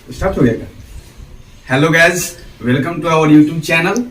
Start हो जाएगा। Hello guys, welcome to our YouTube channel.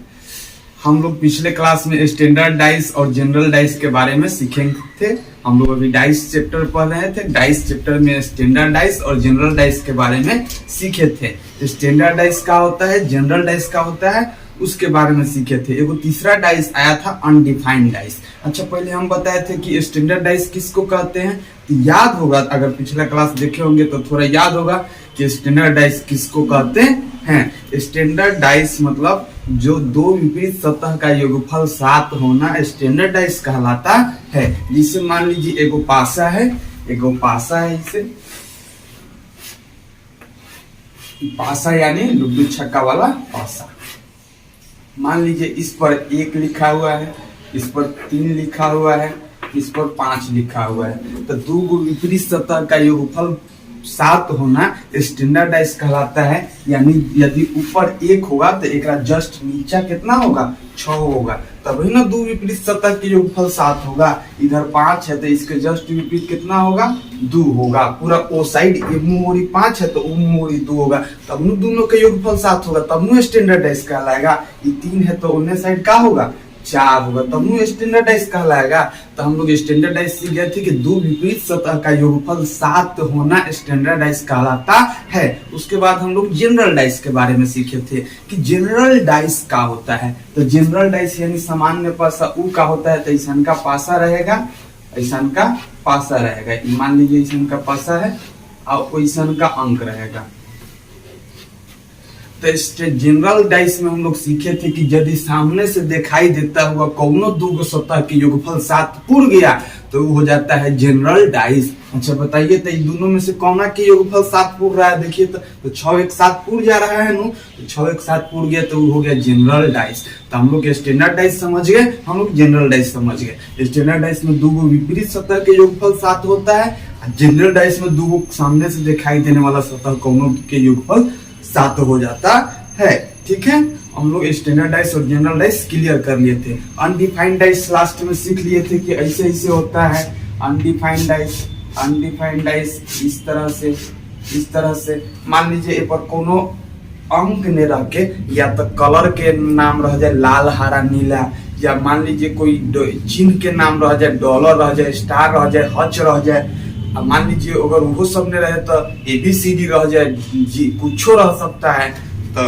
हम लोग पिछले क्लास में स्टैंडर्ड डाइस और जनरल डाइस के बारे में सीखे थे। हम लोग अभी डाइस चैप्टर पढ़ रहे थे। डाइस चैप्टर में स्टैंडर्ड डाइस और जनरल डाइस के बारे में सीखे थे। स्टैंडर्ड डाइस का होता है, जनरल डाइस का होता है, उसके बारे में सीखे थे। एगो तीसरा डाइस आया था अनडिफाइंड डाइस। अच्छा, पहले हम बताए थे कि स्टैंडर्ड डाइस किसको कहते हैं, तो याद होगा, अगर पिछला क्लास देखे होंगे तो थोड़ा याद होगा कि स्टैंडर्ड डाइस किसको कहते हैं। स्टैंडर्ड डाइस मतलब जो दो विपरीत सतह का योगफल 7 होना स्टैंडर्ड डाइस कहलाता है। जिसे मान लीजिए एगो पासा है, इसे पासा यानी लुड्डू छक्का वाला पासा। मान लीजिए इस पर 1 लिखा हुआ है, इस पर 3 लिखा हुआ है, इस पर 5 लिखा हुआ है। तो दो विपरीत सतह का योगफल 7 होना स्टैंडर्ड डाइस कहलाता है। यानी यदि ऊपर 1 होगा तो एक जस्ट नीचा कितना होगा, 6 होगा। तभी ना दो विपरीत सतह के योगफल 7 होगा। इधर 5 है तो इसके जस्ट विपरीत कितना होगा, 2 होगा। पूरा ओ साइड मुंह मोरी 5 है तो वो मुंह मोरी 2 होगा, तब न दोनों के योगफल 7 होगा, तब न स्टैंडर्ड डाइस कहलाएगा। ये 3 है तो उन्हें साइड का होगा, 4 होगा, तब न स्टैंडर्ड डाइस कहलाएगा। तो हम लोग स्टैंडर्ड डाइस सीख गए थे कि दो विपरीत सतह का योगफल 7 होना स्टैंडर्ड डाइस कहलाता है। उसके बाद हम लोग जनरल डाइस के बारे में सीखे थे कि जनरल डाइस का होता है। तो जनरल डाइस यानी सामान्य पासा ऊ का होता है। तो ऐसा का पासा रहेगा, ऐसा का पासा रहेगा। मान लीजिए ऐसा का पासा है और ऐसा का अंक रहेगा। तो जनरल डाइस में हम लोग सीखे थे कि यदि सामने से दिखाई देता हुआ कौनो दो सतह के योगफल 7 पूर्ण गया तो वो हो जाता है जनरल डाइस। अच्छा बताइए, तो दोनों में से कौना के योगफल 7 पूर्ण रहा है? देखिए तो 6 1 7 पूर्ण जा रहा है नु, तो 6 1 7 पूर्ण गया तो वो हो गया जनरल डाइस। तो हम लोग स्टैंडर्ड डाइस समझ गए, हम लोग जनरल डाइस समझ गए। स्टैंडर्ड डाइस में दो विपरीत सतह के योगफल 7 होता है। जनरल डाइस में दो सामने से दिखाई देने वाला सतह कौनो के योगफल 7 हो जाता है। ठीक है, हम लोग स्टैंडर्ड डाइस और जनरल डाइस क्लियर कर लिए थे। अनडिफाइंड डाइस लास्ट में सीख लिए थे कि ऐसे ऐसे होता है। अनडिफाइंड डाइस इस तरह से मान लीजिए पर कोनो अंक ने रह के, या तो कलर के नाम रह जाए लाल हरा नीला, या मान लीजिए कोई चिन्ह के नाम रह जाए, डॉलर रह जाए, स्टार रह जाए, हच रह जाए। मान लीजिए अगर वो सब ने रहे तो ABCD रह जाए, कुछ रह सकता है। तो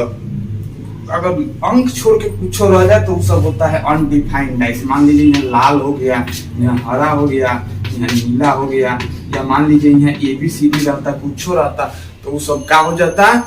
अगर अंक छोड़ के कुछ रह जाए तो वो सब होता है अनडिफाइंड डाइस। मान लीजिए यहाँ लाल हो गया, यहाँ हरा हो गया, यहाँ नीला हो गया, या मान लीजिए यहाँ ABCD रहता, कुछ रहता, तो वो सब क्या हो जाता है,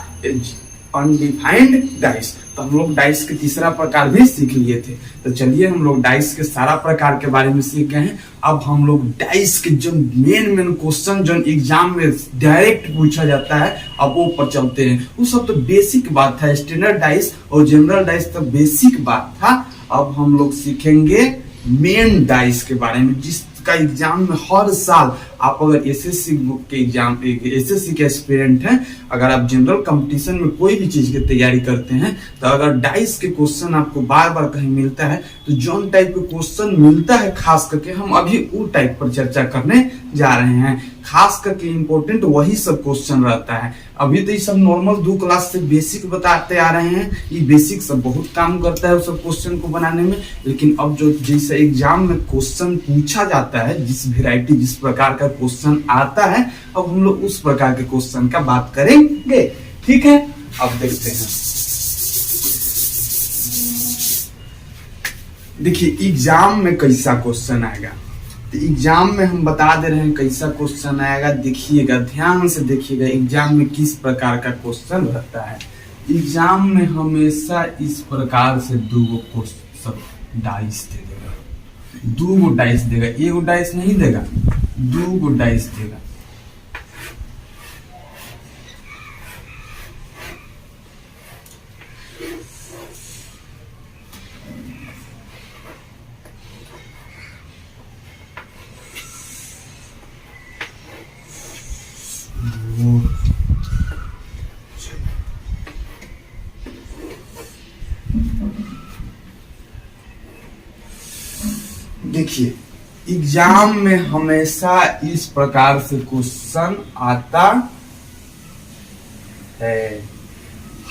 अनडिफाइंड डाइस। तो हम लोग डाइस के तीसरा प्रकार भी सीख लिए थे। तो चलिए हम लोग डाइस के सारा प्रकार के बारे में सीख गए हैं। अब हम लोग डाइस के जो मेन क्वेश्चन जो एग्जाम में डायरेक्ट पूछा जाता है, अब वो पर चलते हैं। वो सब तो बेसिक बात था। स्टैंडर्ड डाइस और जनरल डाइस तो बेसिक बात था। अब हम लोग सीखेंगे मेन डाइस के बारे में, जिसका एग्जाम में हर साल आप अगर एसएससी के एग्जाम, एसएससी के एस्पिरेंट हैं, अगर आप जनरल कंपटीशन में कोई भी चीज की तैयारी करते हैं, तो अगर डाइस के क्वेश्चन आपको बार बार कहीं मिलता है, तो जोन टाइप के क्वेश्चन मिलता है खास करके, हम अभी वो टाइप पर चर्चा करने जा रहे हैं। खास करके इम्पोर्टेंट वही सब क्वेश्चन रहता है। अभी तो ये सब नॉर्मल 2 क्लास से बेसिक बताते आ रहे हैं। ये बेसिक सब बहुत काम करता है उस सब क्वेश्चन को बनाने में। लेकिन अब जो जैसे एग्जाम में क्वेश्चन पूछा जाता है, जिस वेराइटी जिस प्रकार का क्वेश्चन आता है, अब हम लोग उस प्रकार के क्वेश्चन का बात करेंगे। ठीक है, अब देखते हैं। देखिए एग्जाम में कैसा क्वेश्चन आएगा। तो एग्जाम में हम बता दे रहे हैं कैसा क्वेश्चन आएगा। देखिएगा, ध्यान से देखिएगा एग्जाम में किस प्रकार का क्वेश्चन रहता है। एग्जाम में हमेशा इस प्रकार से 2 क्वेश्चन डाइस दे देगा, 2 डाइस देगा, 1 डाइस नहीं देगा, 2 डाइस देगा। देखिए एग्जाम में हमेशा इस प्रकार से क्वेश्चन आता है।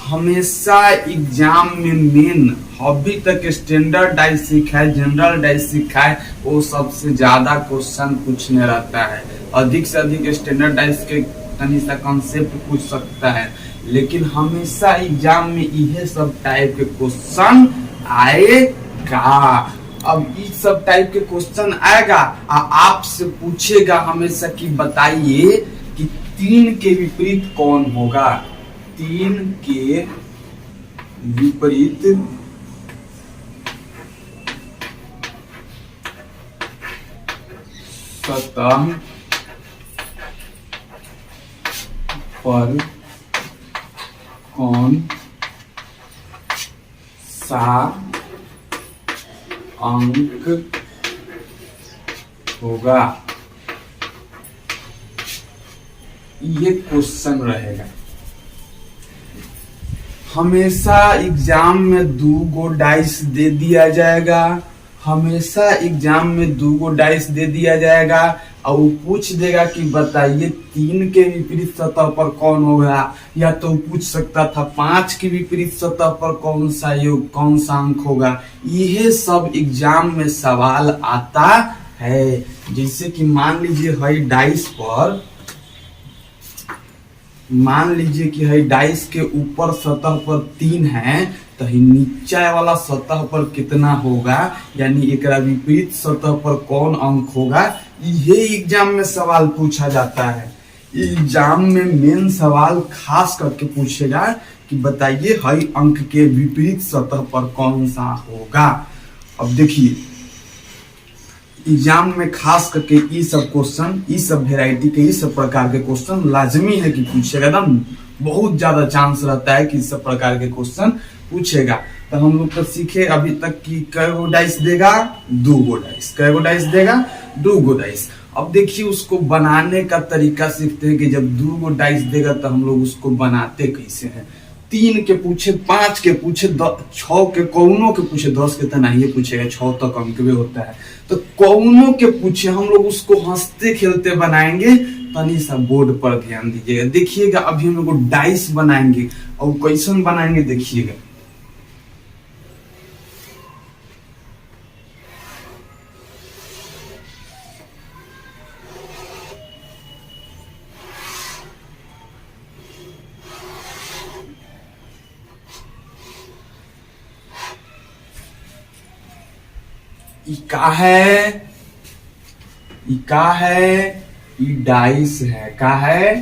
हमेशा एग्जाम में मेन अभी तक स्टैंडर्ड डाइस सीखा है, जनरल डाइस सीखा है, वो सबसे ज्यादा क्वेश्चन पूछने रहता है। अधिक से अधिक स्टैंडर्ड डाइस के तनी सा कॉन्सेप्ट पूछ सकता है, लेकिन हमेशा एग्जाम में यह सब टाइप के क्वेश्चन आएगा। अब इस सब टाइप के क्वेश्चन आएगा, आपसे पूछेगा हमेशा कि बताइए कि 3 के विपरीत कौन होगा। 3 के विपरीत सतह पर कौन सा अंक होगा, ये क्वेश्चन रहेगा। हमेशा एग्जाम में 2 गो डाइस दे दिया जाएगा, हमेशा एग्जाम में 2 गो डाइस दे दिया जाएगा और वो पूछ देगा कि बताइए 3 के विपरीत सतह पर कौन होगा, या तो पूछ सकता था 5 के विपरीत सतह पर कौन सा योग, कौन सा अंक होगा। यह सब एग्जाम में सवाल आता है। जैसे कि मान लीजिए हई डाइस पर, मान लीजिए कि हई डाइस के ऊपर सतह पर 3 है, तो नीचे वाला सतह पर कितना होगा, यानी एकरा विपरीत सतह पर कौन अंक होगा। ये एग्जाम में सवाल पूछा जाता है। एग्जाम में मेन सवाल खास करके पूछेगा कि बताइए हई अंक के विपरीत सतह पर कौन सा होगा। अब देखिए एग्जाम में खास करके ये सब क्वेश्चन, ये सब वेराइटी के, ये सब प्रकार के क्वेश्चन लाजमी है कि पूछेगा। एकदम बहुत ज्यादा चांस रहता है कि इस सब प्रकार के क्वेश्चन पूछेगा। तो हम लोग तो सीखे अभी तक कि कै गो डाइस देगा, 2 गो डाइस। कै गो डाइस देगा, 2 गो डाइस। अब देखिए उसको बनाने का तरीका सीखते हैं कि जब 2 गो डाइस देगा तो हम लोग उसको बनाते कैसे हैं। 3 के पूछे, 5 के पूछे, 6 के कौनों के पूछे, 10 के तो नहीं पूछेगा, 6 तक अंक भी होता है। तो कौनों के पूछे हम लोग उसको हंसते खेलते बनाएंगे। तनी सा बोर्ड पर ध्यान दीजिएगा, देखिएगा अभी हम लोग डाइस बनाएंगे और कैसन बनाएंगे देखिएगा। का है, का है, डाइस है, का है,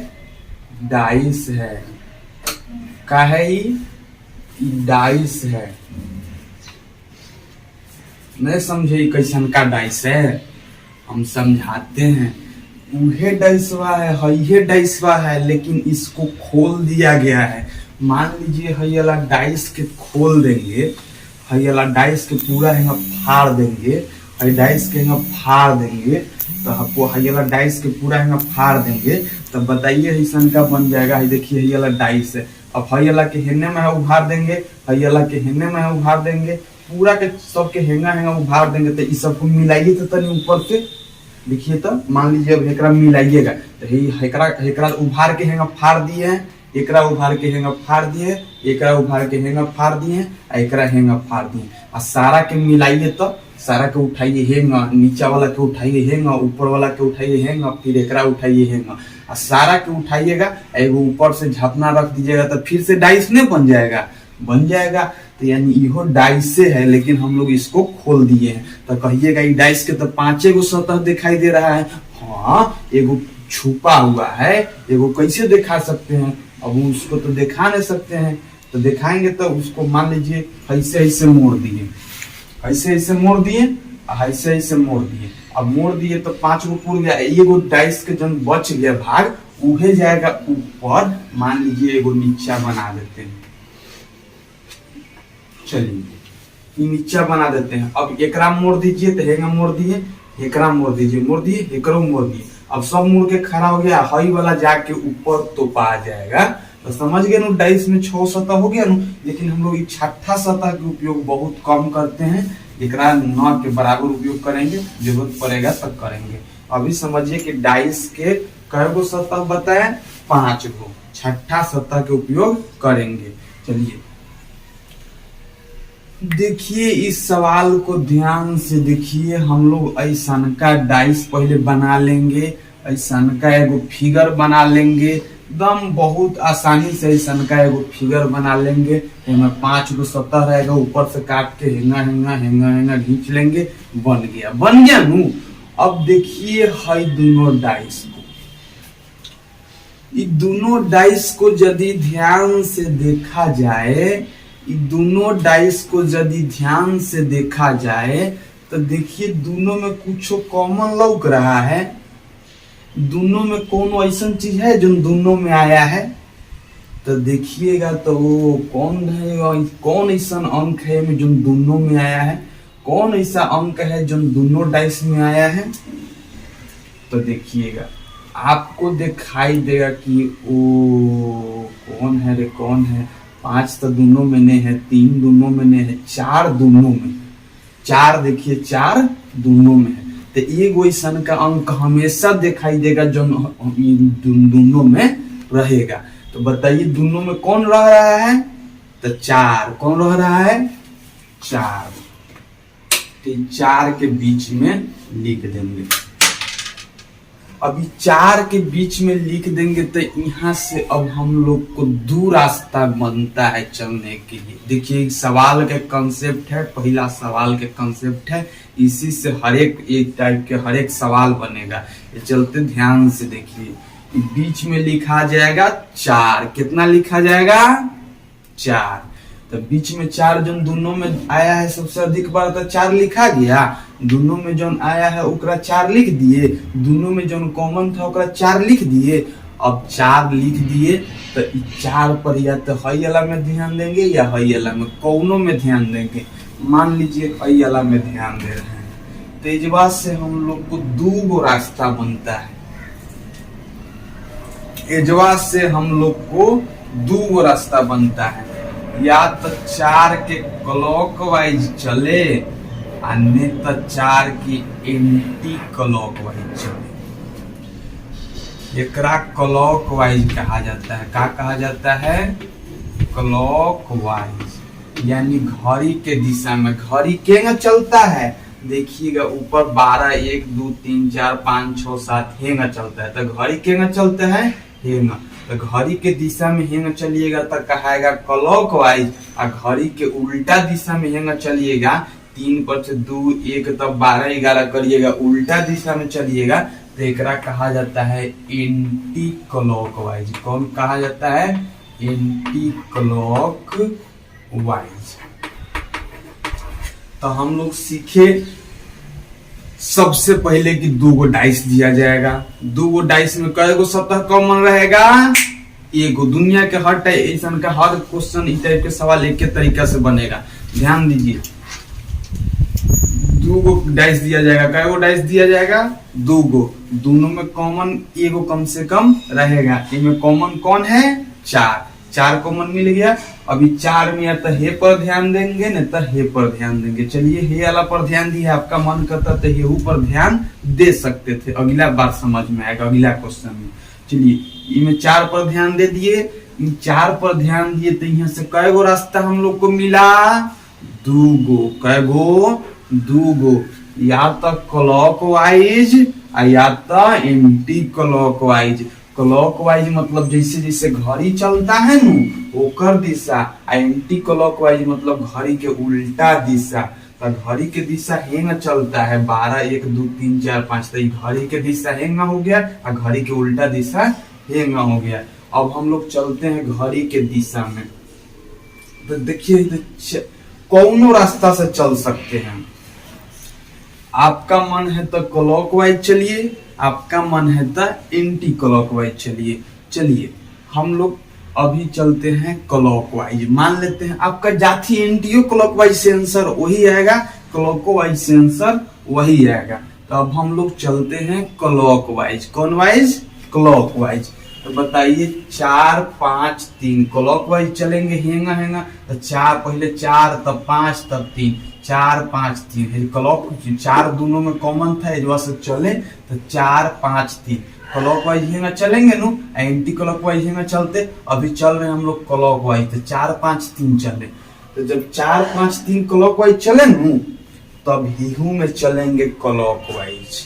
डाइस है, का है, डाइस है। नहीं समझे कैसन का डाइस है, हम समझाते हैं। उहे डाइसवा है, ये डाइसवा है, लेकिन इसको खोल दिया गया है। मान लीजिए हई वाला डाइस के खोल देंगे, हई वाला डाइस के पूरा है फाड़ देंगे, हई डाइस के फाड़ देंगे, तो आपको हई वाला डाइस के पूरा है फाड़ देंगे, तो बताइए ऐसा का बन जाएगा। हई देखिए हई वाला डाइस है। अब हई वाला के हिन्ने में है उभार देंगे, हई वाला के हिन्ने में है उभार देंगे, पूरा के सब के हेंगा हेंगा उभार देंगे। तो इस सबको मिलाइए तो तनी ऊपर से देखिए, तो मान लीजिए अब एकरा मिलाइएगा तो एकरा उभार के हेंगा फाड़ दिए हैं, एकरा उभार के हेंगा फाड़ दिए, एकरा उभार के हेंगा फाड़ दिए, एकरा हेंगा फाड़ दिए। और सारा के मिलाइए तो सारा के उठाइए हेंगा, नीचा वाला के उठाइए हेंगा, ऊपर वाला के उठाइए हेंगा, फिर एकरा उठाइए हेंगा, और सारा के उठाइएगा, एगो ऊपर से झापना रख दीजिएगा, तो फिर से डाइस नहीं बन जाएगा, बन जाएगा। तो यानी इहो डाइस से है, लेकिन हम लोग इसको खोल दिए हैं। तो कहिएगा ये डाइस के तो 5 गो सतह दिखाई दे रहा है। हाँ, एगो छुपा हुआ है, एगो कैसे दिखा सकते हैं? अब उसको तो दिखा नहीं सकते हैं, तो दिखाएंगे तो उसको मान लीजिए ऐसे ऐसे मोड़ दिए, ऐसे ऐसे मोड़ दिए, ऐसे ऐसे मोड़ दिए। अब मोड़ दिए तो 5 गो पूर गया, एगो डाइस के जन बच गया भाग, उहे जाएगा ऊपर। मान लीजिए एगो नीचा बना देते हैं, चलिए नीचा बना देते हैं। अब एकरा मोड़ दीजिए तो हेंगा मोड़ दिए, एकरा मोड़ दीजिए, मोड़ दिए, एकरो मोड़ दिए। अब सब मुड़ के खड़ा हो गया, हई वाला जाके ऊपर तो पा जाएगा। तो समझ गए ना, डाइस में 6 सतह हो गया ना। लेकिन हम लोग ये छठा सतह के उपयोग बहुत कम करते हैं, एकरा 9 के बराबर उपयोग करेंगे, जरूरत पड़ेगा तब करेंगे। अभी समझिए कि डाइस के कै गो सतह बताए, 5 गो। छठा सतह के उपयोग करेंगे। चलिए देखिए इस सवाल को ध्यान से देखिए। हम लोग ऐसन का डाइस पहले बना लेंगे, ऐसन का एगो फिगर बना लेंगे, एकदम बहुत आसानी से ऐसन का एगो फिगर बना लेंगे। इसमें 5 गो सतह रहेगा, ऊपर से काट के हेंगा हेंगा हेंगा हेंगा खींच लेंगे, बन गया नू। अब देखिए है दोनों डाइस को, ये दोनों डाइस को यदि ध्यान से देखा जाए, दोनों डाइस को यदि ध्यान से देखा जाए तो देखिए दोनों में कुछ कॉमन लौक रहा है। दोनों में कौन ऐसा चीज है जो दोनों में आया है, तो देखिएगा तो वो कौन है, कौन ऐसा अंक है जो दोनों में आया है, कौन ऐसा अंक है जो दोनों डाइस में आया है। तो देखिएगा आपको दिखाई देगा कि ओ कौन है रे, कौन है। 5 तो दोनों में नहीं है, 3 दोनों में नहीं है, 4 दोनों में, 4 देखिए 4 दोनों में है। तो एगो ऐसा का अंक हमेशा दिखाई देगा जो दोनों में रहेगा। तो बताइए दोनों में कौन रह रहा है, तो 4। कौन रह रहा है, 4। तो 4 के बीच में लिख देंगे। अभी 4 के बीच में लिख देंगे तो यहाँ से अब हम लोग को 2 रास्ता बनता है चलने के लिए। देखिए सवाल के कंसेप्ट है, पहला सवाल के कंसेप्ट है, इसी से हर एक टाइप के हर एक सवाल बनेगा। ये चलते ध्यान से देखिए, बीच में लिखा जाएगा 4। कितना लिखा जाएगा, 4। तो बीच में 4 जो दोनों में आया है सबसे अधिक बार तो 4 लिखा गया। दोनों में जो आया है ओकरा 4 लिख दिए, दोनों में जो कॉमन था ओकरा 4 लिख दिए। अब 4 लिख दिए तो 4 पर या तो हई वाला में ध्यान देंगे या हई वाला में, कौनों में ध्यान देंगे। मान लीजिए हई वाला में ध्यान दे रहे हैं, तो इस बात से हम लोग को 2 गो रास्ता बनता है। एजवा से हम लोग को 2 गो रास्ता बनता है, या तो 4 के क्लॉकवाइज चले अन्य तो 4 की एंटी क्लॉकवाइज चले। एकरा क्लॉकवाइज कहा जाता है। क्या कहा जाता है, क्लॉकवाइज, यानी घड़ी के दिशा में। घड़ी केंगा चलता है, देखिएगा ऊपर 12 1 2 3 4 5 6 7 हेंगा चलता है। तो घड़ी केंगा चलता है, हेंगा। तो घड़ी के दिशा में हेंगा चलिएगा तो कहाएगा क्लॉकवाइज, और घड़ी के उल्टा दिशा में हेंगा चलिएगा, 3 पर से 2 1 तब 12 11 करिएगा, उल्टा दिशा में चलिएगा तो एकरा कहा जाता है एंटी क्लॉकवाइज। कौन कहा जाता है, एंटी क्लॉकवाइज। तो हम लोग सीखे सबसे पहले कि 2 गो डाइस दिया जाएगा। 2 गो डाइस में कई गो सतह कॉमन रहेगा, एगो। दुनिया के हर ऐसा का हर क्वेश्चन इस टाइप के सवाल एक के तरीका से बनेगा। ध्यान दीजिए, 2 गो डाइस दिया जाएगा। कई गो डाइस दिया जाएगा, 2 गो। दोनों में कॉमन एगो कम से कम रहेगा। इनमें कॉमन कौन है, 4 कॉमन मिल गया। अभी 4 में या तो हे पर ध्यान देंगे न तो हे पर ध्यान देंगे। चलिए हे वाला पर ध्यान दिया, आपका मन करता तो हे पर ध्यान दे सकते थे, अगला बार समझ में आएगा अगला क्वेश्चन में। चलिए इनमें 4 पर ध्यान दे दिए, 4 पर ध्यान दिए तो यहाँ से कई गो रास्ता हम लोग को मिला, 2 गो। कई गो, 2 गो। या तो क्लॉकवाइज या तो एंटी क्लॉकवाइज। क्लॉकवाइज मतलब जैसे जैसे घड़ी चलता है नु ओकर दिशा, एंटी क्लॉकवाइज मतलब घड़ी के उल्टा दिशा। तो घड़ी के दिशा हेंगा चलता है, 12 1 2 3 4 5, तो घड़ी के दिशा हेंगा हो गया और घड़ी के उल्टा दिशा हेंगा हो गया। अब हम लोग चलते हैं घड़ी के दिशा में। तो देखिए कौनो रास्ता से चल सकते हैं। आपका मन है तो क्लॉकवाइज चलिए, आपका मन है तो एंटी क्लॉकवाइज चलिए। चलिए हम लोग अभी चलते हैं क्लॉकवाइज। मान लेते हैं आपका जाती एंटी क्लॉकवाइज से आंसर वही आएगा, क्लॉकवाइज से आंसर वही आएगा। तो अब हम लोग चलते हैं क्लॉकवाइज। कौन वाइज, क्लॉकवाइज। तो बताइए 4 5 3 क्लॉकवाइज चलेंगे, हेंगा हेंगा। तो 4 पहले 4 तब 5 तब 3, 4 5 3 क्लॉक 4 दोनों में कॉमन था, एजवा से चले तो 4 5 3 क्लॉक वाइज हिंगा चलेंगे नु, एंटी क्लॉक वाइज हिंगा चलते। अभी चल रहे हम लोग क्लॉक वाइज, तो 4 5 3 चले। तो जब 4 5 3 क्लॉक वाइज चले नु, तब हिहू में चलेंगे क्लॉक वाइज।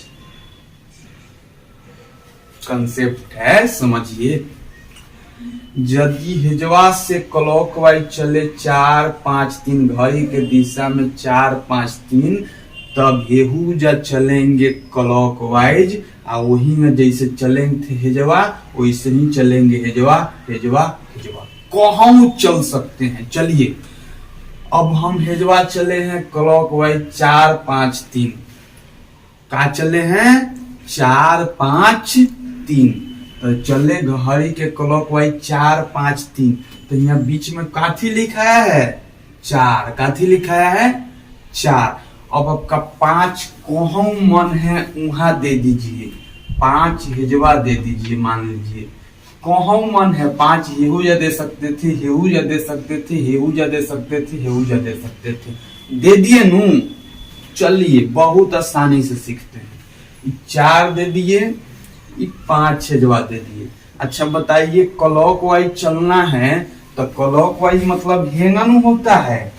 कंसेप्ट है, समझिए। यदि हेजवा से क्लॉक वाइज चले 4 5 3 घड़ी के दिशा में 4 5 3, तब हेहू जा चलेंगे क्लॉक वाइज। और वही में जैसे चलेंगे थे हेजवा, वैसे ही चलेंगे हेजवा हेजवा हेजवा। कहूं चल सकते हैं। चलिए अब हम हेजवा चले हैं क्लॉक वाइज 4 5 3। कहा चले हैं 4 5 3, तो चले घड़ी के क्लॉक वाइज 4 5 3। तो यहाँ बीच में काथी लिखाया है 4, काथी लिखाया है 4। अब आपका 5 कोहू मन है वहां दे दीजिए, 5 हेजवा दे दीजिए। मान लीजिए कोहू मन है 5 हेहू जा दे सकते थे, हेहू जा दे सकते थे, हेहू जा दे सकते थे, हेहू जा दे सकते थे, दे दिए नू। चलिए बहुत आसानी से सीखते हैं। 4 दे दिए, 5 हेजवा दे दिए। अच्छा बताइए क्लॉक वाइज चलना है तो क्लॉक वाइज मतलब हेंगा नु होता है,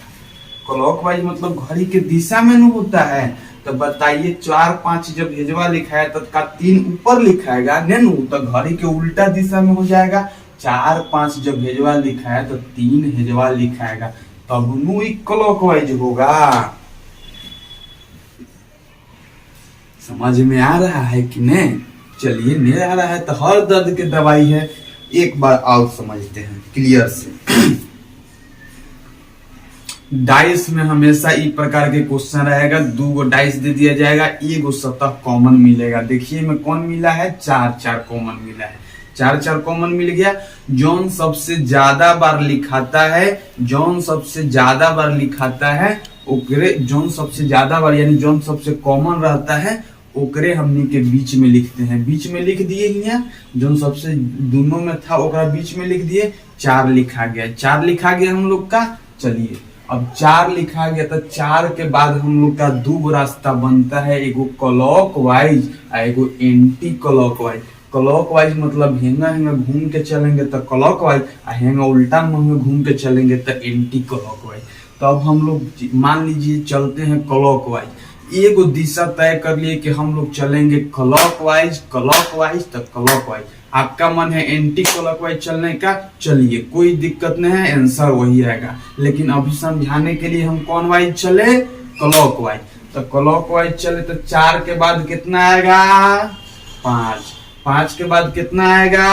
क्लॉक वाइज मतलब घड़ी के दिशा में नु होता है। तो बताइए 4 5 जब हेजवा लिखा है तो का 3 ऊपर लिखाएगा नू, तो घड़ी के उल्टा दिशा में हो जाएगा। 4 5 जब हेजवा लिखा है तो 3 हेजवा लिखाएगा, तब नु क्लॉक वाइज होगा। समझ में आ रहा है कि नहीं? चलिए नहीं आ रहा है तो हर दर्द की दवाई है, एक बार और समझते हैं क्लियर से। डाइस में हमेशा इस प्रकार के क्वेश्चन रहेगा। 2 डाइस दे दिया जाएगा, 1 सतह कॉमन मिलेगा। देखिए में कौन मिला है 4 4 कॉमन मिला है, 4 4 कॉमन मिल गया। जौन सबसे ज्यादा बार लिखाता है, जौन सबसे ज्यादा बार लिखाता है ओकरे, जौन सबसे ज्यादा बार यानी जौन सबसे कॉमन रहता है ओकरे हमनी के बीच में लिखते हैं। बीच में लिख दिए यहाँ, जो सबसे दोनों में था ओकरा बीच में लिख दिए। 4 लिखा गया, 4 लिखा गया हम लोग का। चलिए अब 4 लिखा गया तो 4 के बाद हम लोग का 2 रास्ता बनता है, एगो क्लॉक वाइज और एगो anti clock wise. Clock wise मतलब हेंगा हेंगा घूम के चलेंगे तो क्लॉक वाइज, और हेंगा उल्टा मुंह में घूम के चलेंगे तो एंटी क्लॉक वाइज। तो अब हम लोग मान लीजिए चलते हैं क्लॉक वाइज, एगो दिशा तय कर लिए कि हम लोग चलेंगे क्लॉक वाइज तो क्लॉक वाइज। आपका मन है एंटी क्लॉक वाइज चलने का, चलिए कोई दिक्कत नहीं है, आंसर वही आएगा। लेकिन अभी समझाने के लिए हम कौन वाइज चले, क्लॉक वाइज। तो क्लॉक वाइज चले तो 4 के बाद कितना आएगा 5, 5 के बाद कितना आएगा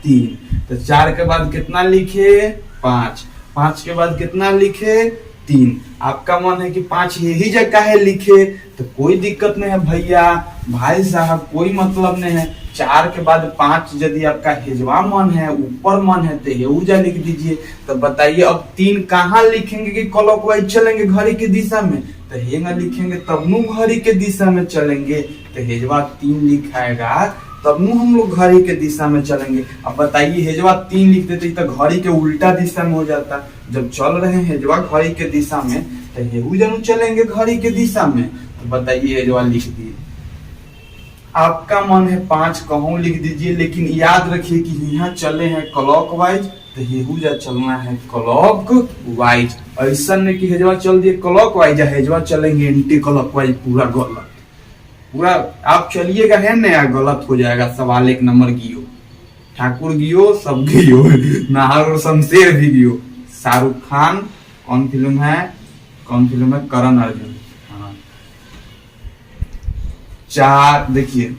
3, तो 4 के बाद कितना लिखे 5, 5 के बाद कितना लिखे 3। आपका मन है कि 5 यही जगह है लिखे, तो कोई दिक्कत नहीं है भैया, भाई साहब कोई मतलब नहीं है। 4 के बाद 5 यदि आपका हेजवा मन है, ऊपर मन है तो हेऊजा लिख दीजिए। तो बताइए अब 3 कहाँ लिखेंगे कि क्लॉक वाइज चलेंगे घड़ी की दिशा में, तो हेंगा लिखेंगे तब नु घड़ी के दिशा में चलेंगे। तो हेजवा 3 लिखाएगा तब नु हम लोग घड़ी के दिशा में चलेंगे। अब बताइए हेजवा 3 लिख देते तो घड़ी के उल्टा दिशा में हो जाता। जब चल रहे हैं हेजवा घड़ी के दिशा में तो हेऊजा चलेंगे घड़ी के दिशा में। तो बताइए हेजवा लिख दिए। आपका मन है 5 कहूं लिख दीजिए, लेकिन याद रखिए कि यहाँ चले हैं क्लॉक वाइज तो हेऊजा चलना है क्लॉक वाइज। ऐसा नहीं कि हेजवा चल दिए क्लॉक वाइज हेजवा चलेंगे एंटी क्लॉक वाइज, पूरा गलत। पूरा आप चलिएगा है ना गलत हो जाएगा। सवाल 1 नंबर गियो, ठाकुर गियो, सब गियो, नाहर और शमशेर भी गियो। शाहरुख खान कौन फिल्म है, करण अर्जुन। हाँ 4 देखिए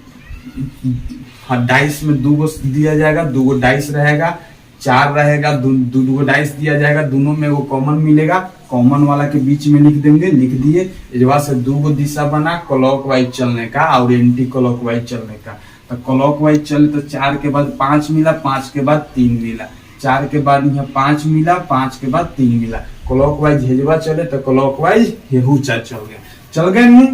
डाइस में 2 दिया जाएगा, 2 डाइस रहेगा, 4 रहेगा, 2 डाइस दिया जाएगा, दोनों में वो कॉमन मिलेगा। कॉमन वाला के बीच में लिख देंगे, लिख दिए। इजवा से 2 दिशा बना क्लॉक वाइज चलने का और एंटी क्लॉक वाइज चलने का। तो क्लॉक वाइज चले तो 4 के बाद 5 मिला, 5 के बाद 3 मिला, 4 के बाद यहाँ 5 मिला, 5 के बाद 3 मिला। क्लॉक वाइज हेजवा चले तो क्लॉक वाइज हेऊजा चल गए नू,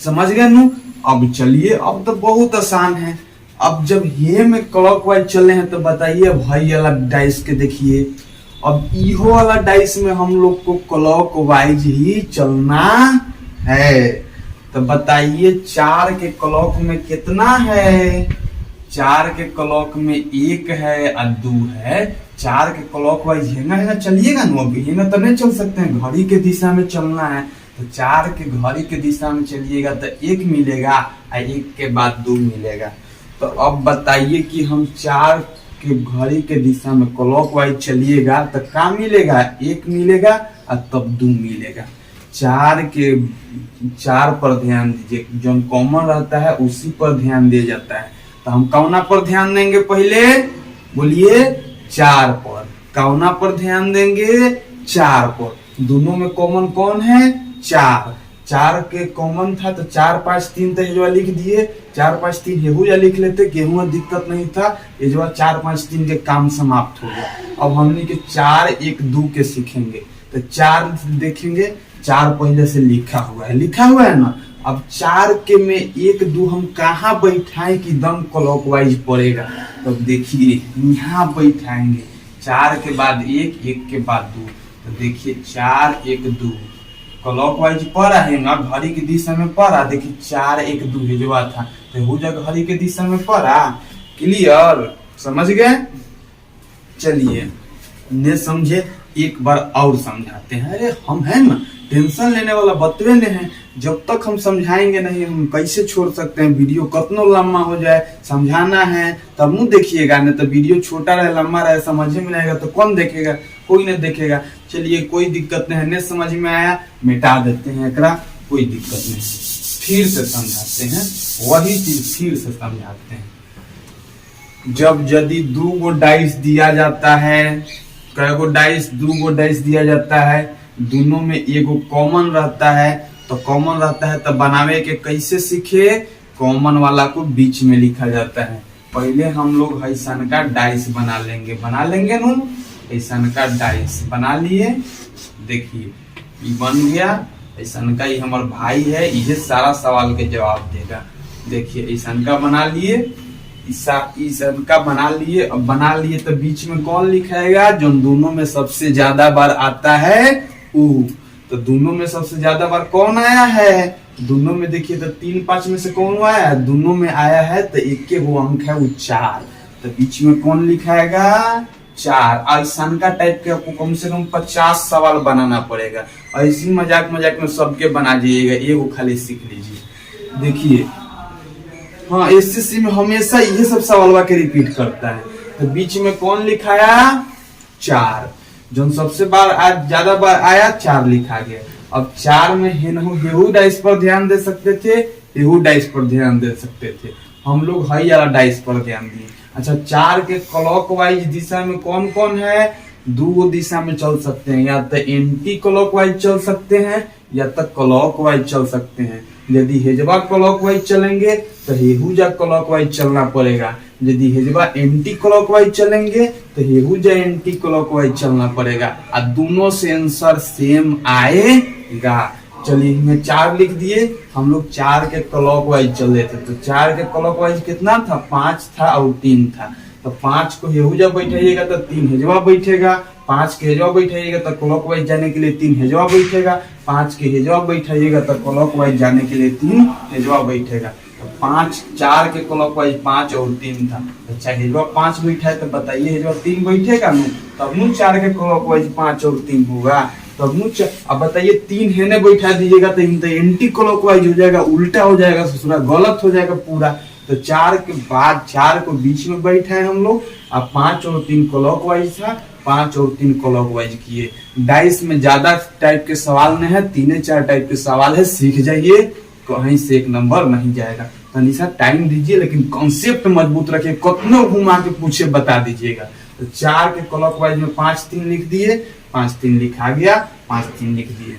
समझ गए नू। अब चलिए अब तो बहुत आसान है। अब जब ये में क्लॉक वाइज चले हैं तो बताइए भाई अलग डाइस के देखिए। अब इहो वाला डाइस में हम लोग को क्लॉक वाइज ही चलना है। तो बताइए 4 के क्लॉक में कितना है? 4 के क्लॉक में 1 है और 2 है। 4 के क्लॉक वाइज हेंगा चलिएगा ना, अभी हेंगा तो नहीं चल सकते हैं, घड़ी के दिशा में चलना है। तो 4 के घड़ी के दिशा में चलिएगा तो 1 मिलेगा और 1 के बाद 2 मिलेगा। तो अब बताइए कि हम 4 के घड़ी के दिशा में क्लॉक वाइज चलिएगा तो क्या मिलेगा? 1 मिलेगा और तब 2 मिलेगा। 4 पर ध्यान दीजिए, जो कॉमन रहता है उसी पर ध्यान दिया जाता है। तो हम कौना पर ध्यान देंगे? पहले बोलिए 4 पर। कौना पर ध्यान देंगे? 4 पर। दोनों में कॉमन कौन है? 4। 4 के कॉमन था तो 4 5 3 तो हेजवा लिख दिए, 4 5 3 हेहुआ लिख लेते, गेहुआ दिक्कत नहीं था, हेजवा 4 5 3 के काम समाप्त हो गया। अब हमने के 4 1 2 के सीखेंगे। तो 4 देखेंगे, 4 पहले से लिखा हुआ है ना। अब 4 के में 1 2 हम कहाँ बैठाएं कि दम क्लॉकवाइज पड़ेगा? तो देखिए यहाँ बैठाएंगे, 4 के बाद 1 1 के बाद 2। तो देखिए 4 1 2 क्लॉकवाइज पड़ा है ना, घड़ी की दिशा में पड़ा। देखिए 4 1 2 भेजवा था तो हो जा घड़ी के दिशा में पड़ा। क्लियर? समझ गए? चलिए ने समझे, एक बार और समझाते हैं। अरे हम है ना, टेंशन लेने वाला बतवे ने है, जब तक हम समझाएंगे नहीं हम कैसे छोड़ सकते हैं? वीडियो कितना लंबा हो जाए, समझाना है तब नहीं देखिएगा, नहीं तो वीडियो छोटा रहे लंबा रहे समझ में नहीं आएगा तो कौन देखेगा? कोई नहीं देखेगा। चलिए कोई दिक्कत नहीं है, नहीं समझ में आया मिटा देते हैं एकरा, कोई दिक्कत नहीं, फिर से समझाते हैं, वही चीज फिर से समझाते हैं। जब यदि 2 गो डाइस दिया जाता है, कई गो डाइस? 2 गो डाइस दिया जाता है, दोनों में एगो कॉमन रहता है। तो कॉमन रहता है तो बनावे के कैसे सीखे? कॉमन वाला को बीच में लिखा जाता है। पहले हम लोग ऐसन का डाइस बना लेंगे नू, ऐसन का डाइस बना लिए। देखिए ये बन गया ऐसन का, ये हमारे भाई है, ये सारा सवाल के जवाब देगा। देखिए ऐसन का बना लिए, ईसन का बना लिए। अब बना लिए तो बीच में कौन लिखाएगा? जो दोनों में सबसे ज्यादा बार आता है ऊ। तो दोनों में सबसे ज्यादा बार कौन आया है? दोनों में देखिए तो 3 5 में से कौन आया है? दोनों में आया है तो एक के वो अंक है वो 4। तो बीच में कौन लिखाएगा? 4। ऐसा का टाइप के आपको कम से कम 50 सवाल बनाना पड़ेगा। ऐसी मजाक में सबके बना जाइएगा, एगो खाली सीख लीजिए। देखिए हाँ, एसएससी में हमेशा ये सब सवाल के रिपीट करता है। तो बीच में कौन लिखाया? 4। जो सबसे बार आज ज्यादा बार आया 4 लिखा गया। अब 4 में हेहू डाइस पर ध्यान दे सकते थे, हेहू डाइस पर ध्यान दे सकते थे, हम लोग हाई वाला डाइस पर ध्यान दिए। अच्छा 4 के क्लॉकवाइज दिशा में कौन कौन है? 2 दिशा में चल सकते हैं, या तो एंटी क्लॉकवाइज चल सकते हैं या तो क्लॉकवाइज चल सकते हैं। यदि हेजवा क्लॉकवाइज चलेंगे तो हेहुजा क्लॉकवाइज चलना पड़ेगा, यदि हेजवा एंटी क्लॉकवाइज चलेंगे तो हेहुजा एंटी क्लॉकवाइज चलना पड़ेगा, और दोनों से आंसर सेम आएगा। चलिए इसमें 4 लिख दिए, हम लोग 4 के क्लॉकवाइज चल रहे थे। तो 4 के क्लॉकवाइज कितना था? 5 था और 3 था। तो 5 को हेहुजा बैठाइएगा तो 3 हेजवा बैठेगा, 5 के हेजवा बैठाइएगा तो क्लॉकवाइज जाने के लिए 3 हेजवा बैठेगा, 5 के हेजवा बैठाइएगा तो क्लॉकवाइज जाने के लिए 3 हेजवा बैठेगा। तो 4 के क्लॉकवाइज 5 और 3 था। अच्छा हेजवा 5 बैठा है तो बताइए हेजवा 3 बैठेगा ना, तब नु 4 के क्लॉकवाइज 5 और 3 होगा। तब नु अब बताइए 3 हेने बैठा दीजिएगा तो एंटी क्लॉकवाइज हो जाएगा, उल्टा हो जाएगा, ससुरा गलत हो जाएगा पूरा। तो 4 के बाद 4 को बीच में बैठा है हम लोग, अब 5 और 3 क्लॉकवाइज था, 5 और 3 क्लॉकवाइज किए। डाइस में ज्यादा टाइप के सवाल नहीं है, 3-4 टाइप के सवाल है, सीख जाइए, कहीं से 1 नंबर नहीं जाएगा। तनिसा टाइम दीजिए लेकिन कॉन्सेप्ट मजबूत रखिए, कितनों घुमा के पूछे बता दीजिएगा। तो 4 के क्लॉकवाइज में 5 3 लिख दिए, 5 3 लिखा गया, 5 3 लिख दिए।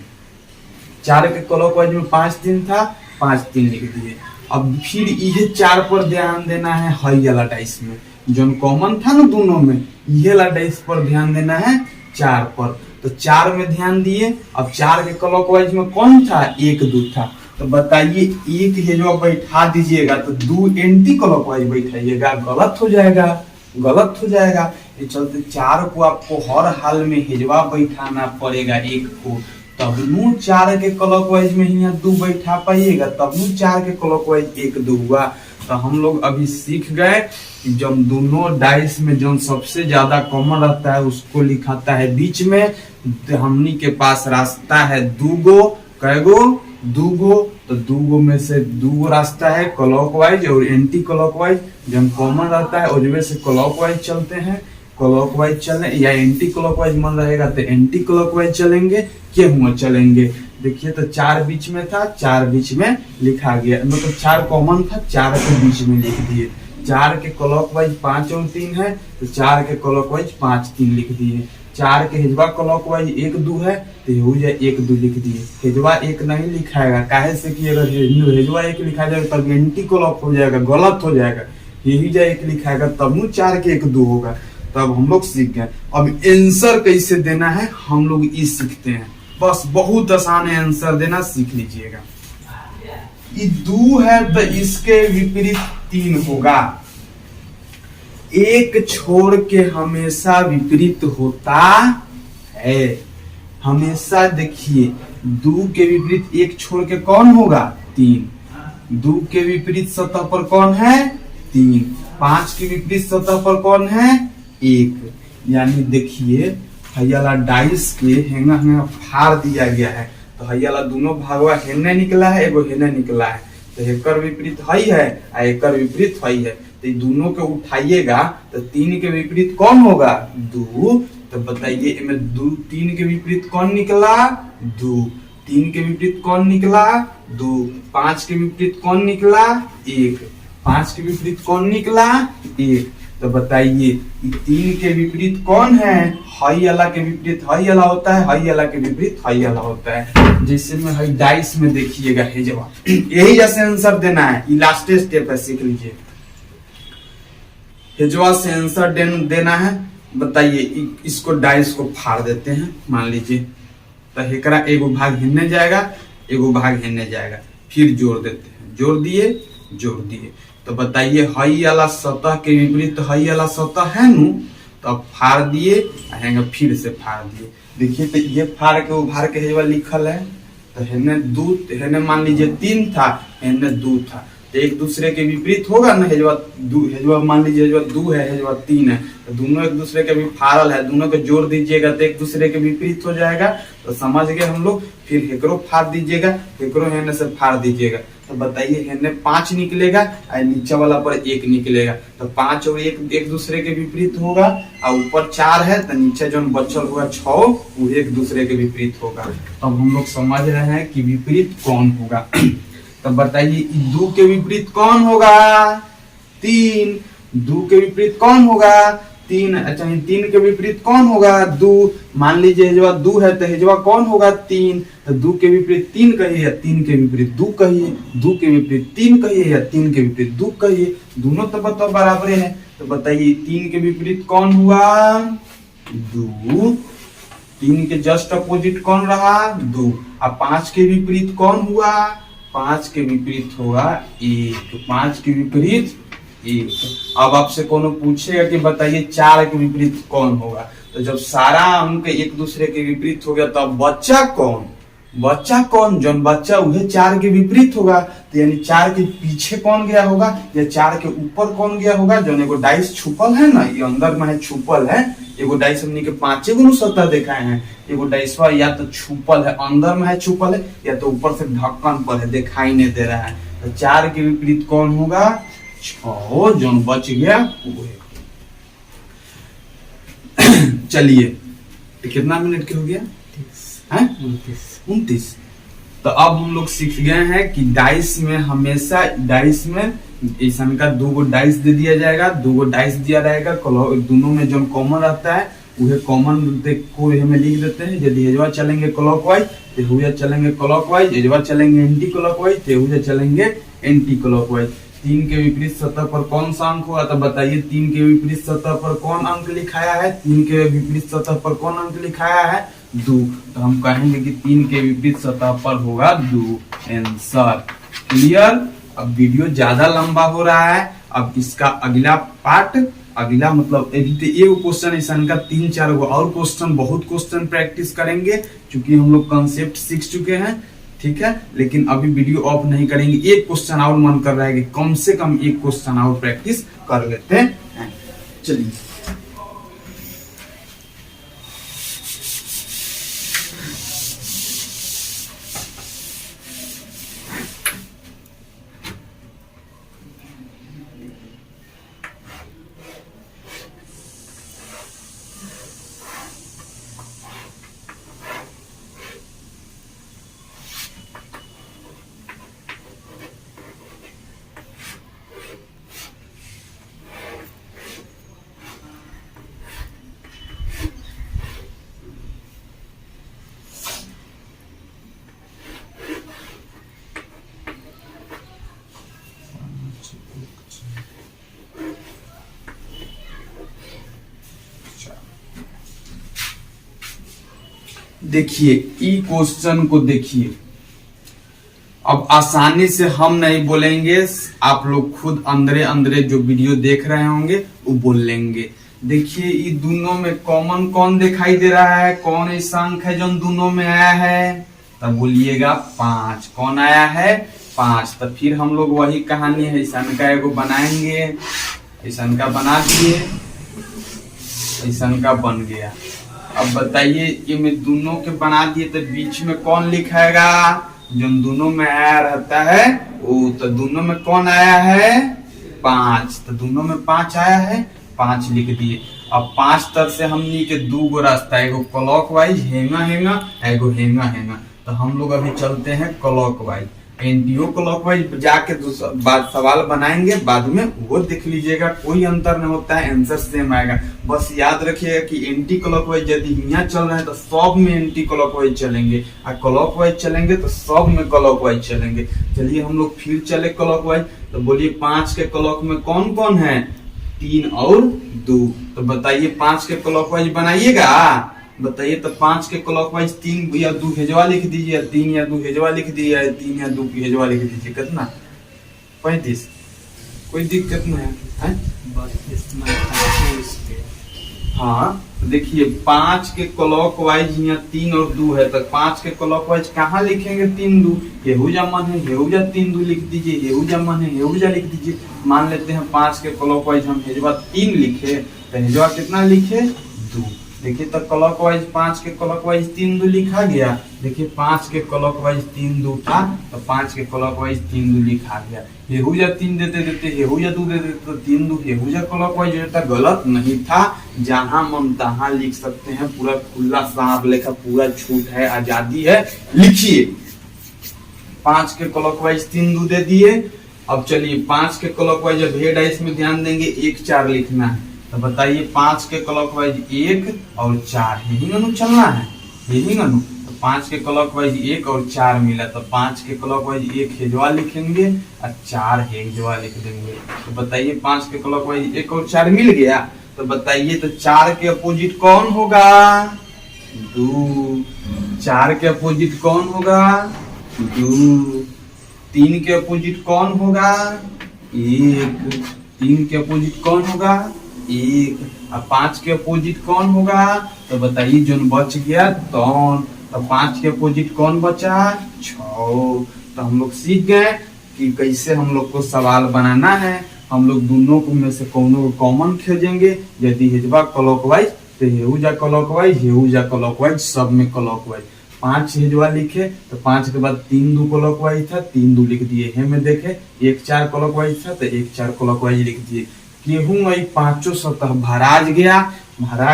4 के क्लॉकवाइज में 5 3 था, 5 3 लिख दिए। अब फिर ये 4 पर ध्यान देना है, हाई वाला डाइस में जो कॉमन था ना दोनों में, ये वाला डाइस पर ध्यान देना है 4 पर। तो 4 में ध्यान दिए। अब 4 के क्लॉकवाइज में कौन था? 1 2 था। तो बताइए 1 हेजवा बैठा दीजिएगा तो 2 एंटी क्लॉकवाइज बैठाइएगा, गलत हो जाएगा, गलत हो जाएगा। ये चलते 4 को आपको हर हाल में हिजवा बैठाना पड़ेगा 1 को, तब नू 4 के क्लॉकवाइज में ही 2 बैठा पाइएगा, तब नू 4 के क्लॉकवाइज 1 2 हुआ। तो हम लोग अभी सीख गए कि जब दोनों डाइस में जो सबसे ज्यादा कॉमन रहता है उसको लिखाता है बीच में। तो हमनी के पास रास्ता है 2 गो, कैगो 2 गो, तो 2 गो में से 2 गो रास्ता है क्लॉकवाइज और एंटी क्लॉकवाइज। जब कॉमन रहता है उस से क्लॉकवाइज चलते हैं, क्लॉकवाइज चले या एंटी क्लॉकवाइज मन रहेगा तो एंटी क्लॉकवाइज चलेंगे, क्या हुआ चलेंगे। देखिए तो 4 बीच में था, 4 बीच में लिखा गया, मतलब 4 कॉमन था, 4 के बीच में लिख दिए। 4 के क्लॉकवाइज 5 और 3 है, तो 4 के क्लॉकवाइज 5 3 लिख दिए। 4 के हिजवा क्लॉकवाइज 1 2 है, तो हो जाए 1 2 लिख दिए। हिजवा 1 नहीं लिखाएगा, काहे से कि अगर हिजवा 1 लिखा जाएगा तब एंटी क्लॉक हो जाएगा, गलत हो जाएगा। यही जाए 1 लिखाएगा तब वो 4 के 1 2 होगा। तब हम लोग सीख गए। अब आंसर कैसे देना है हम लोग ये सीखते हैं, बस बहुत आसान है आंसर देना, सीख लीजिएगा। ये 2 है तो इसके विपरीत 3 होगा, 1 छोड़ के हमेशा विपरीत होता है। हमेशा देखिए 2 के विपरीत 1 छोड़ के कौन होगा 3, 2 के विपरीत सतह पर कौन है 3, 5 के विपरीत सतह पर कौन है 1। यानी देखिए हयला डाइस के हेंगा हेंगा फाड़ दिया गया है, तो हयला दोनों भागवा हेने निकला है, एगो हेने निकला है, तो एकर विपरीत हई है और एकर विपरीत हई है, तो दोनों के उठाइएगा तो 3 के विपरीत कौन होगा 2। तो बताइए इनमें 3 के विपरीत कौन निकला 2, 3 के विपरीत कौन निकला 2, 5 के विपरीत कौन निकला 1, 5 के विपरीत कौन निकला 1। तो बताइए 3 के विपरीत कौन है, हई वाला के विपरीत हई वाला होता है, हई वाला के विपरीत हई वाला होता है। जैसे में हई डाइस में देखिएगा हिजवा, यही जैसे आंसर देना है, ये लास्ट स्टेप है, सीख लीजिए। हिजवा से आंसर देना है। बताइए इसको डाइस को फाड़ देते हैं, मान लीजिए तो एकरा एगो भाग हिलने जाएगा, एगो भाग हिलने जाएगा, फिर जोड़ देते हैं, जोड़ दिए। तो बताइए हई वाला सतह के विपरीत हई वाला सतह है नु, तो अब फाड़ दिए, फिर से फाड़ दिए। देखिए तो ये फाड़ के उभार के हिजवा लिखल है, तो हेने 2, हेने मान लीजिए 3 था, हेने 2 था, तो एक दूसरे के विपरीत होगा ना। हिजवा मान लीजिए हिजवा 2 है, हिजवा 3 है, तो दोनों एक दूसरे के भी फाड़ल है, दोनों को जोड़ दीजिएगा तो एक दूसरे के विपरीत हो जाएगा। तो समझ गए हम लोग। फिर हेकरो फाड़ दीजिएगा, हेकरो हेने से फाड़ दीजिएगा, तो बताइए हेने 5 निकलेगा और नीचे वाला पर 1 निकलेगा, तो 5 और 1 एक दूसरे के विपरीत होगा, और ऊपर 4 है तो नीचे जो बचल होगा 6 वो एक दूसरे के विपरीत होगा। तो हम लोग समझ रहे हैं कि विपरीत कौन होगा। तो बताइए 2 के विपरीत कौन होगा 3, 2 के विपरीत कौन होगा 3। अच्छा 3 के विपरीत कौन होगा 2। मान लीजिए हिजवा 2 है तो हिजवा कौन होगा 3, तो 2 के विपरीत 3 कहिए या 3 के विपरीत 2 कहिए, 2 के विपरीत 3 कहिए या 3 के विपरीत 2 कहिए, दोनों तो बताओ बराबर है। तो बताइए 3 के विपरीत कौन हुआ 2, 3 के जस्ट अपोजिट कौन रहा 2। अब 5 के विपरीत कौन हुआ 5 के विपरीत होगा 1, 5 के विपरीत 1। अब आपसे कोनो पूछेगा कि बताइए 4 के विपरीत कौन होगा, तो जब सारा अंक एक दूसरे के विपरीत हो गया तो अब बच्चा कौन जौन बच्चा वह 4 के विपरीत होगा। तो यानी 4 के पीछे कौन गया होगा या 4 के ऊपर कौन गया होगा। जो एगो डाइस छुपल है ना, ये अंदर में है छुपल है, एगो डाइस हमने के 5 गो सतह दिखाए हैं, एगो डाइसवा या तो छुपल है अंदर में है छुपल है, या तो ऊपर से ढक्कन पर है दिखाई नहीं दे रहा है। तो 4 के विपरीत कौन होगा 6, जो बच गया वो है। चलिए तो कितना मिनट के हो गया 29। तो अब हम लोग सीख गए हैं कि डाइस में हमेशा डाइस में ऐसा का 2 गो डाइस दे दिया जाएगा, 2 गो डाइस दिया रहेगा, दोनों में जो कॉमन रहता है वह कॉमन को हमें लिख देते हैं। यदि हिजवा चलेंगे क्लॉकवाइज तो हुआ चलेंगे क्लॉकवाइज, हिजवा चलेंगे एंटी क्लॉकवाइज तो हुआ चलेंगे एंटी क्लॉकवाइज। 3 के विपरीत सतह पर कौन सा अंक होगा, तो बताइए 3 के विपरीत सतह पर कौन अंक लिखाया है, 3 के विपरीत सतह पर कौन अंक लिखाया है 2। तो हम कहेंगे कि 3 के विपरीत सतह पर होगा 2 आंसर। क्लियर। अब वीडियो ज्यादा लंबा हो रहा है, अब इसका अगला पार्ट अगला मतलब एगो क्वेश्चन ऐसा का 3-4 गो और क्वेश्चन, बहुत क्वेश्चन प्रैक्टिस करेंगे क्योंकि हम लोग कंसेप्ट सीख चुके हैं, ठीक है। लेकिन अभी वीडियो ऑफ नहीं करेंगे, एक क्वेश्चन और मन कर रहा है कि कम से कम एक क्वेश्चन और प्रैक्टिस कर लेते हैं। चलिए देखिए ई क्वेश्चन को देखिए, अब आसानी से हम नहीं बोलेंगे, आप लोग खुद अंदरे अंदरे जो वीडियो देख रहे होंगे वो बोल लेंगे। देखिए ये दोनों में कॉमन कौन दिखाई दे रहा है, कौन ऐसा अंक है जो दोनों में आया है, तब बोलिएगा 5। कौन आया है 5। तो फिर हम लोग वही कहानी है, ऐसा का एगो बनाएंगे, ऐसा का बना दिए, ऐसा का बन गया। अब बताइए ये में दोनों के बना दिए तो बीच में कौन लिखाएगा, जो दोनों में आया रहता है वो, तो दोनों में कौन आया है 5, तो दोनों में 5 आया है, 5 लिख दिए। अब 5 तरह से हमनी के 2 गो रास्ता, एगो क्लॉकवाइज हेंगा हेंगा, एगो हेंगा हेंगा। तो हम लोग अभी चलते हैं क्लॉकवाइज, एंटीओ क्लॉकवाइज जाके सवाल बनाएंगे, बाद में वो देख लीजिएगा, कोई अंतर नहीं होता है, आंसर सेम आएगा। बस याद रखिएगा कि एंटी क्लॉकवाइज यदि यहाँ चल रहे हैं तो सब में एंटी क्लॉकवाइज चलेंगे, और क्लॉकवाइज चलेंगे तो सब में क्लॉकवाइज चलेंगे। चलिए हम लोग फिर चले क्लॉकवाइज, तो बोलिए 5 के क्लॉक में कौन कौन है, 3 और 2। तो बताइए 5 के क्लॉकवाइज बनाइएगा, बताइए। तो 5 के क्लॉकवाइज 3 या 2 हेजवा लिख दीजिए, 3 या 2 हेजवा लिख दीजिए, 3 या 2 हेजवा लिख दीजिए। कितना 35, कोई दिक्कत नहीं है, हाँ। देखिए 5 के क्लॉकवाइज यहाँ 3 और 2 है, तो 5 के क्लॉकवाइज कहाँ लिखेंगे, 3 2, हेहुजा मन है हेहुजा 3 2 लिख दीजिए, हेहुजा मन है हेहुजा लिख दीजिए। मान लेते हैं 5 के क्लॉकवाइज हम हेजवा 3 लिखे, तो हेजवा कितना लिखे 2। देखिए तो क्लॉकवाइज 5 के क्लॉकवाइज 3 2 लिखा गया। देखिए 5 के क्लॉकवाइज 3 2 था, तो 5 के क्लॉकवाइज 3 2 लिखा गया। हेहुजा 3 देते देते हेहुजा 2 दे देते, तो 3 2 हेहुजा क्लॉकवाइज रहता, गलत नहीं था। जहां मन तहां लिख सकते हैं, पूरा खुला साफ लेखा, पूरा छूट है, आजादी है, लिखिए। 5 के क्लॉकवाइज 3 2 दे दिए। अब चलिए 5 के क्लॉकवाइज, अब हेड है इसमें ध्यान देंगे, 1 4 लिखना है। तो बताइए 5 के क्लॉकवाइज 1 और 4, यही गनु चलना है, यही गनु। तो 5 के क्लॉकवाइज 1 और 4 मिला, तो 5 के क्लॉकवाइज 1 हेजवा लिखेंगे और 4 हेजवा लिख देंगे। तो बताइए 5 के क्लॉकवाइज 1 और 4 मिल गया। तो बताइए तो 4 के अपोजिट कौन होगा, 2। 4 के अपोजिट कौन होगा, 2। 3 के अपोजिट कौन होगा, 1। 3 के अपोजिट कौन होगा, 1। अब 5 के अपोजिट कौन होगा, तो बताइए जो बच गया तो 5 के अपोजिट कौन बचा, 6। तो हम लोग सीख गए कि कैसे हम लोग को सवाल बनाना है। हम लोग दोनों को में से कोनो को कॉमन खोजेंगे, यदि हेजवा क्लॉकवाइज तो हेहुजा क्लॉकवाइज, हेहुजा क्लॉकवाइज, सब में क्लॉकवाइज। 5 हेजवा लिखे तो 5 के बाद 3 2 क्लॉकवाइज था, 3 2 लिख दिए। हे में देखे 1 4 क्लॉकवाइज था, तो 1 4 क्लॉकवाइज लिख दिए। गेहूं वही 5 सतह भरा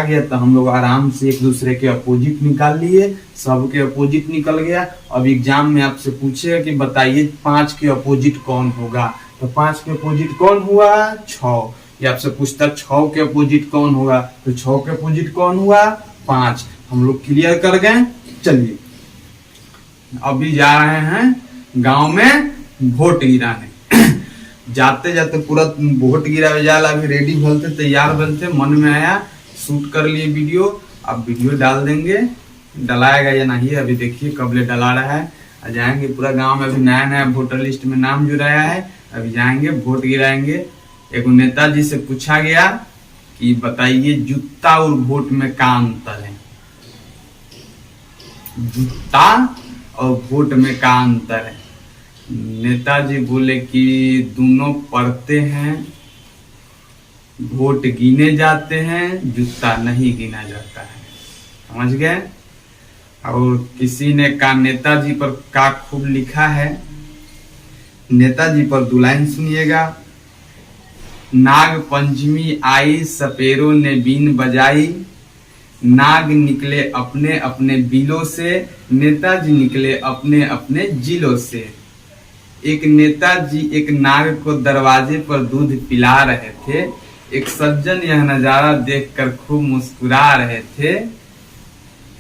गया, तो हम लोग आराम से एक दूसरे के अपोजिट निकाल लिए, सबके अपोजिट निकल गया। अब एग्जाम में आपसे पूछेगा कि बताइए 5 के अपोजिट कौन होगा, तो 5 के अपोजिट कौन हुआ, 6। ये आपसे पूछता 6 के अपोजिट कौन होगा, तो 6 के अपोजिट कौन हुआ, 5। हम लोग क्लियर कर गए। चलिए अभी जा रहे हैं गांव में वोट गिराने। जाते जाते पूरा वोट गिरा जाला, अभी रेडी भलते तैयार बनते, मन में आया शूट कर लिए वीडियो। अब वीडियो डाल देंगे, डलाएगा या नहीं अभी देखिए कबले डला रहा है। जाएंगे पूरा गांव में, अभी नया नया वोटर लिस्ट में नाम जुड़ाया है, अभी जाएंगे वोट गिराएंगे। एक नेताजी से पूछा गया कि बताइए जूता और वोट में क्या अंतर है। जूता और वोट में क्या अंतर है। नेताजी बोले कि दोनों पढ़ते हैं, वोट गिने जाते हैं, जूता नहीं गिना जाता है। समझ गए। और किसी ने कहा नेताजी पर क्या खूब लिखा है। नेताजी पर 2 लाइन सुनिएगा। नाग पंचमी आई सपेरों ने बीन बजाई, नाग निकले अपने अपने बिलों से, नेताजी निकले अपने अपने जिलों से। एक नेताजी एक नाग को दरवाजे पर दूध पिला रहे थे। एक सज्जन यह नजारा देखकर खूब मुस्कुरा रहे थे।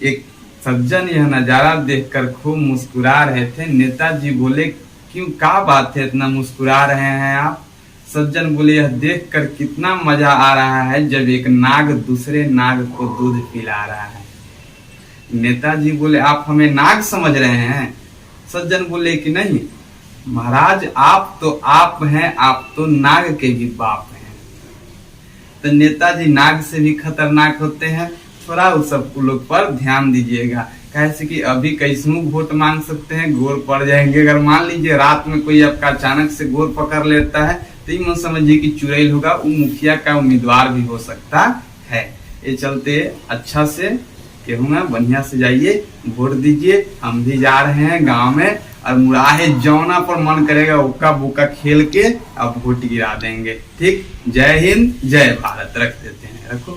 एक सज्जन यह नजारा देखकर खूब मुस्कुरा रहे थे। नेताजी बोले क्यों, क्या बात है इतना मुस्कुरा रहे हैं आप। सज्जन बोले यह देखकर कितना मजा आ रहा है जब एक नाग दूसरे नाग को दूध पिला रहा है। नेताजी बोले आप हमें नाग समझ रहे हैं। सज्जन बोले कि नहीं महाराज, आप हैं, आप तो नाग के भी बाप हैं। तो नेताजी नाग से भी खतरनाक होते हैं। थोड़ा उस सब लोग पर ध्यान दीजिएगा, कैसे कि अभी कैसमू वोट मांग सकते हैं, गोर पड़ जाएंगे। अगर मान लीजिए रात में कोई आपका अचानक से गोर पकड़ लेता है तो ये मत समझिए कि चुड़ैल होगा, वो मुखिया का उम्मीदवार भी हो सकता है। ये चलते अच्छा से कहूँगा बढ़िया से जाइए वोट दीजिए। हम भी जा रहे हैं गांव में और मुराहे जौना पर मन करेगा उक्का बुक्का खेल के अब वोट गिरा देंगे। ठीक, जय हिंद जय भारत। रख देते हैं, रखो।